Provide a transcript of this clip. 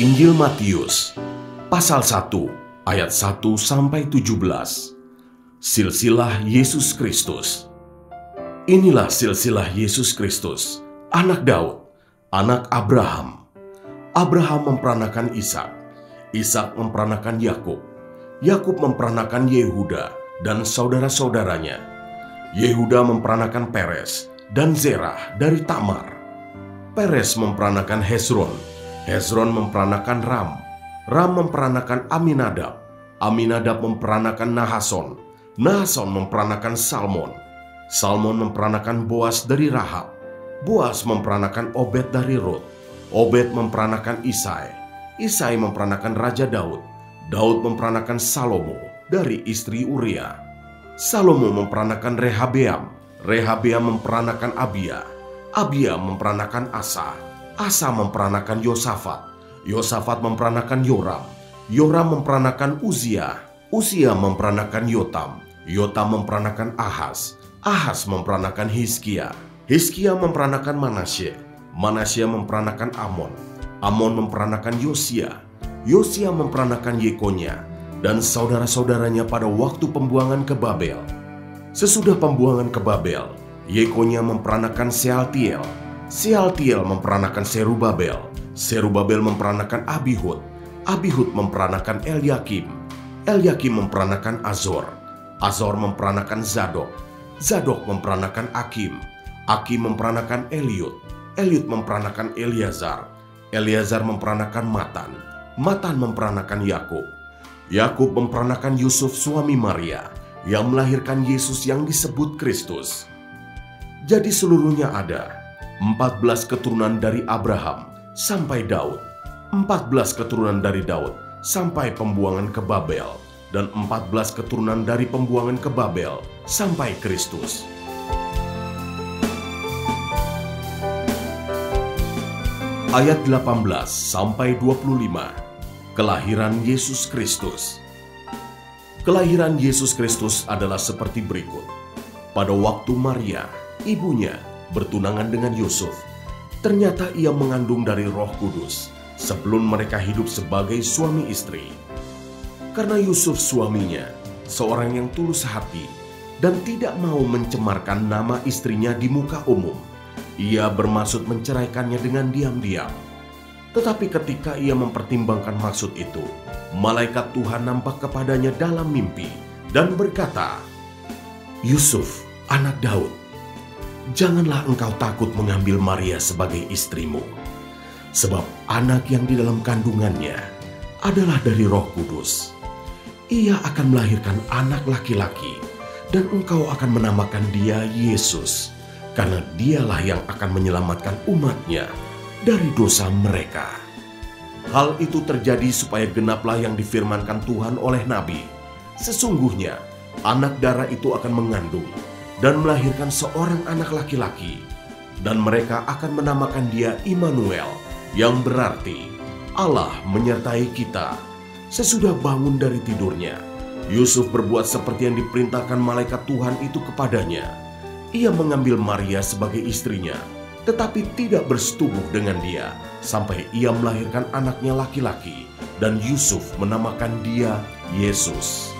Injil Matius, pasal 1, ayat 1-17. Silsilah Yesus Kristus. Inilah silsilah Yesus Kristus, anak Daud, anak Abraham. Abraham memperanakan Ishak, Ishak memperanakan Yakub, Yakub memperanakan Yehuda dan saudara-saudaranya. Yehuda memperanakan Peres dan Zerah dari Tamar. Peres memperanakan Hezron, Hezron memperanakan Ram, Ram memperanakan Aminadab, Aminadab memperanakan Nahason, Nahason memperanakan Salmon, Salmon memperanakan Boas dari Rahab, Boas memperanakan Obed dari Rut, Obed memperanakan Isai, Isai memperanakan Raja Daud, Daud memperanakan Salomo dari istri Uria, Salomo memperanakan Rehabeam, Rehabeam memperanakan Abia, Abia memperanakan Asa, Asa memperanakan Yosafat, Yosafat memperanakan Yoram, Yoram memperanakan Uzia, Uzia memperanakan Yotam, Yotam memperanakan Ahaz, Ahaz memperanakan Hizkia, Hizkia memperanakan Manasye, Manasye memperanakan Amon, Amon memperanakan Yosia, Yosia memperanakan Yekonya dan saudara-saudaranya pada waktu pembuangan ke Babel. Sesudah pembuangan ke Babel, Yekonya memperanakan Sealtiel, Sealtiel memperanakan Serubabel, Serubabel memperanakan Abihud, Abihud memperanakan Elyakim, Elyakim memperanakan Azor, Azor memperanakan Zadok, Zadok memperanakan Akim, Akim memperanakan Eliud, Eliud memperanakan Eleazar, Eleazar memperanakan Matan, Matan memperanakan Yakub, Yakub memperanakan Yusuf suami Maria yang melahirkan Yesus yang disebut Kristus. Jadi seluruhnya ada 14 keturunan dari Abraham sampai Daud, 14 keturunan dari Daud sampai pembuangan ke Babel, dan 14 keturunan dari pembuangan ke Babel sampai Kristus. Ayat 18 sampai 25. Kelahiran Yesus Kristus. Kelahiran Yesus Kristus adalah seperti berikut. Pada waktu Maria, ibunya, bertunangan dengan Yusuf, ternyata ia mengandung dari Roh Kudus sebelum mereka hidup sebagai suami istri. Karena Yusuf suaminya, seorang yang tulus hati dan tidak mau mencemarkan nama istrinya di muka umum, ia bermaksud menceraikannya dengan diam-diam. Tetapi ketika ia mempertimbangkan maksud itu, malaikat Tuhan nampak kepadanya dalam mimpi dan berkata, "Yusuf, anak Daud, janganlah engkau takut mengambil Maria sebagai istrimu, sebab anak yang di dalam kandungannya adalah dari Roh Kudus. Ia akan melahirkan anak laki-laki, dan engkau akan menamakan dia Yesus, karena dialah yang akan menyelamatkan umatnya dari dosa mereka." Hal itu terjadi supaya genaplah yang difirmankan Tuhan oleh Nabi. Sesungguhnya anak darah itu akan mengandung dan melahirkan seorang anak laki-laki, dan mereka akan menamakan dia Immanuel, yang berarti Allah menyertai kita. Sesudah bangun dari tidurnya, Yusuf berbuat seperti yang diperintahkan malaikat Tuhan itu kepadanya. Ia mengambil Maria sebagai istrinya, tetapi tidak bersetubuh dengan dia sampai ia melahirkan anaknya laki-laki, dan Yusuf menamakan dia Yesus.